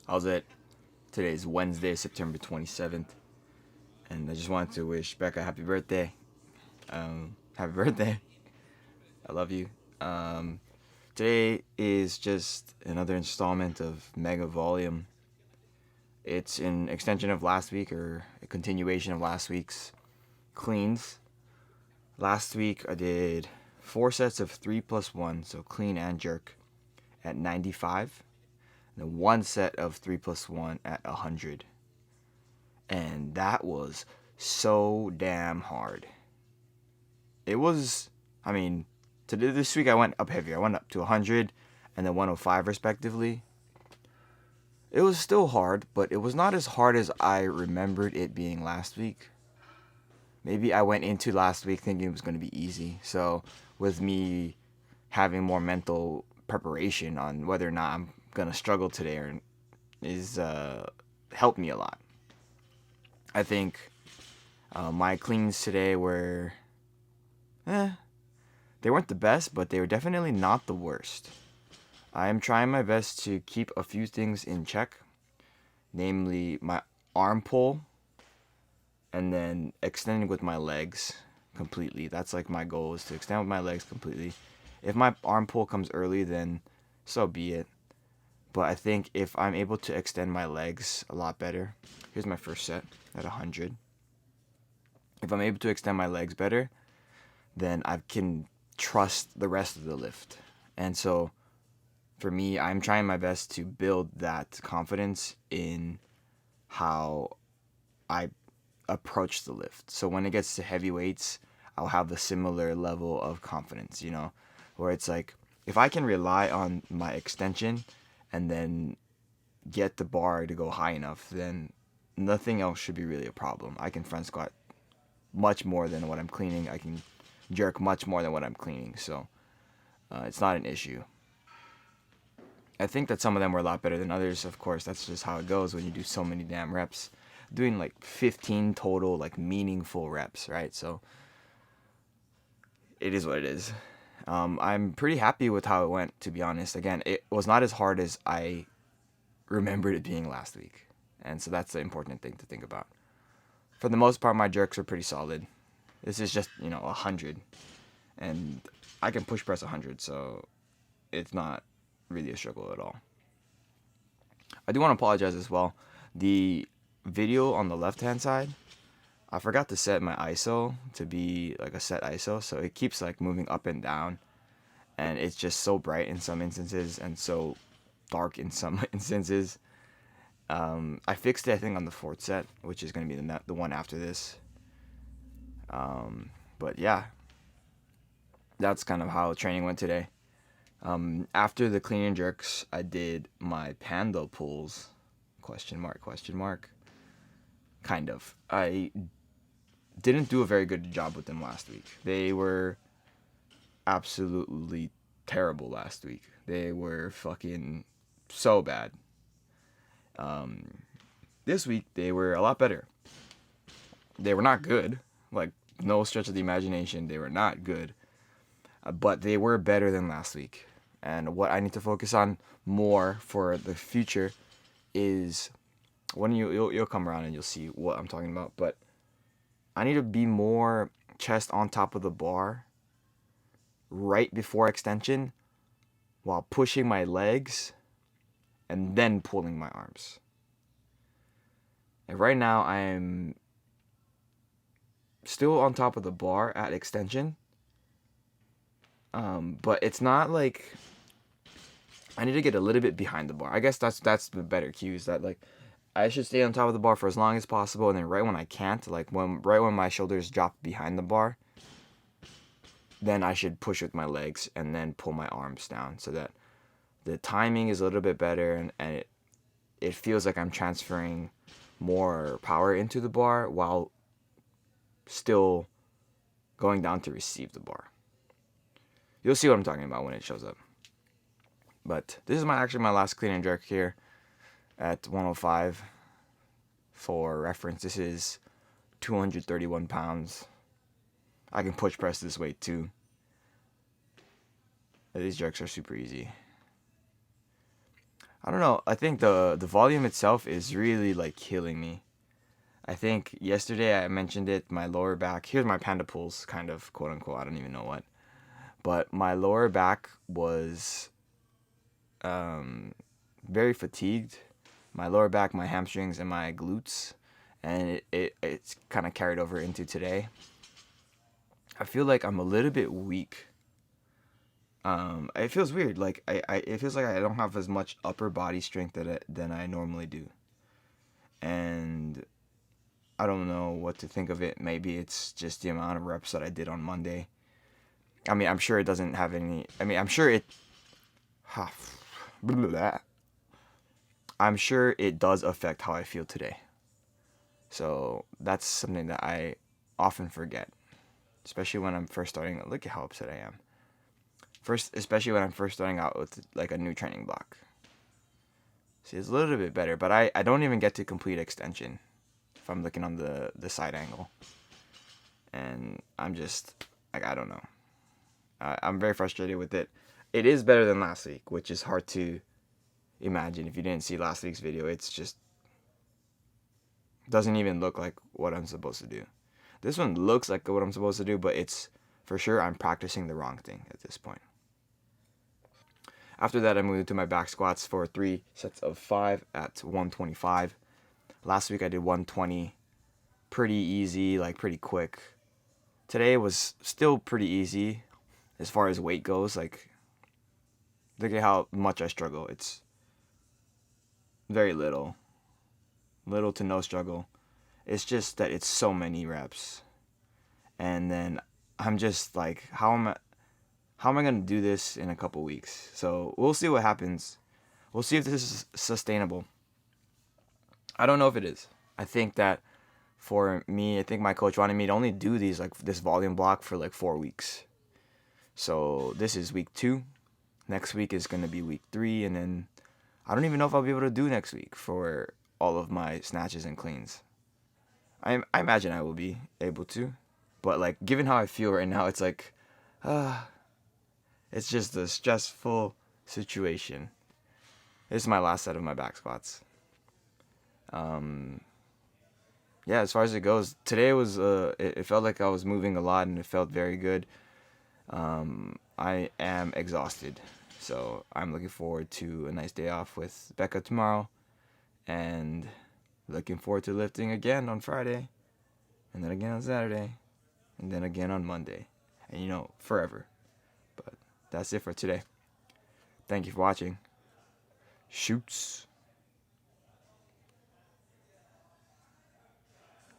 How's it? Today's Wednesday, September 27th, and I just wanted to wish Becca happy birthday. Happy birthday. I love you. Um, Today is just another installment of Mega Volume. It's an extension of last week or a continuation of last week's cleans. Last week I did 4 sets of 3 plus 1, so clean and jerk, at 95, and then 1 set of 3 plus 1 at 100. And that was so damn hard. It was, I mean, this week I went up heavier. I went up to 100 and then 105 respectively. It was still hard, but it was not as hard as I remembered it being last week. Maybe I went into last week thinking it was going to be easy. So, with me having more mental preparation on whether or not I'm going to struggle today or is helped me a lot. I think my cleans today were, they weren't the best, but they were definitely not the worst. I am trying my best to keep a few things in check, namely my arm pull and then extending with my legs completely. That's like my goal, is to extend with my legs completely. If my arm pull comes early, then so be it. But I think if I'm able to extend my legs a lot better, here's my first set at 100. If I'm able to extend my legs better, then I can trust the rest of the lift. And so for me, I'm trying my best to build that confidence in how I approach the lift. So when it gets to heavy weights, I'll have a similar level of confidence, where it's like, if I can rely on my extension and then get the bar to go high enough, then nothing else should be really a problem. I can front squat much more than what I'm cleaning. I can jerk much more than what I'm cleaning. So it's not an issue. I think that some of them were a lot better than others. Of course, that's just how it goes when you do so many damn reps. Doing like 15 total, like meaningful reps, right? So it is what it is. I'm pretty happy with how it went, to be honest. Again, it was not as hard as I remembered it being last week. And so that's the important thing to think about. For the most part, my jerks are pretty solid. This is just, 100. And I can push press 100, so it's not really a struggle at all. I do want to apologize as well. The video on the left-hand side, I forgot to set my ISO to be like a set ISO, so it keeps like moving up and down, and it's just so bright in some instances and so dark in some instances. I fixed it, I think, on the fourth set, which is going to be the one after this. But yeah, that's kind of how training went today. After the clean and jerks, I did my panda pulls. Question mark, question mark. Kind of. I didn't do a very good job with them last week. They were absolutely terrible last week. They were fucking so bad. This week, they were a lot better. They were not good. Like, no stretch of the imagination, they were not good. But they were better than last week. And what I need to focus on more for the future is, when you'll come around and you'll see what I'm talking about. But I need to be more chest on top of the bar right before extension while pushing my legs and then pulling my arms. And right now I'm still on top of the bar at extension. But it's not like, I need to get a little bit behind the bar. I guess that's the better cue, is that like I should stay on top of the bar for as long as possible, and then right when I can't, like right when my shoulders drop behind the bar, then I should push with my legs and then pull my arms down, so that the timing is a little bit better, and it feels like I'm transferring more power into the bar while still going down to receive the bar. You'll see what I'm talking about when it shows up. But this is actually my last clean and jerk here at 105. For reference, this is 231 pounds. I can push press this weight too. These jerks are super easy. I don't know. I think the volume itself is really like killing me. I think yesterday I mentioned it. My lower back. Here's my panda pulls, kind of quote unquote. I don't even know what, but my lower back was um, very fatigued. My lower back, my hamstrings, and my glutes, and it's kind of carried over into today. I feel like I'm a little bit weak. It feels weird. Like it feels like I don't have as much upper body strength than I normally do, and I don't know what to think of it. Maybe it's just the amount of reps that I did on Monday. I mean, I'm sure it doesn't have any. I mean, I'm sure it. I'm sure it does affect how I feel today. So that's something that I often forget, especially when I'm first starting. Look at how upset I am. Especially when I'm first starting out with like a new training block. See, it's a little bit better, but I don't even get to complete extension if I'm looking on the side angle. And I'm just, like, I don't know. I'm very frustrated with it. It is better than last week, which is hard to imagine if you didn't see last week's video. It's just, doesn't even look like what I'm supposed to do. This one looks like what I'm supposed to do, but it's, for sure, I'm practicing the wrong thing at this point. After that, I moved to my back squats for 3 sets of 5 at 125. Last week I did 120, pretty easy, like pretty quick. Today was still pretty easy as far as weight goes. Like, look at how much I struggle. It's very little to no struggle. It's just that it's so many reps, and then I'm just like, how am I gonna do this in a couple weeks? So we'll see what happens. We'll see if this is sustainable. I don't know if it is. I think that for me, I think my coach wanted me to only do these, like, this volume block for like 4 weeks. So this is week 2. Next week is gonna be week 3, and then I don't even know if I'll be able to do next week for all of my snatches and cleans. I imagine I will be able to, but like, given how I feel right now, it's like, it's just a stressful situation. This is my last set of my back squats. Yeah, as far as it goes, today was it felt like I was moving a lot, and it felt very good. I am exhausted, so I'm looking forward to a nice day off with Becca tomorrow, and looking forward to lifting again on Friday, and then again on Saturday, and then again on Monday, and forever. But that's it for today. Thank you for watching. Shoots.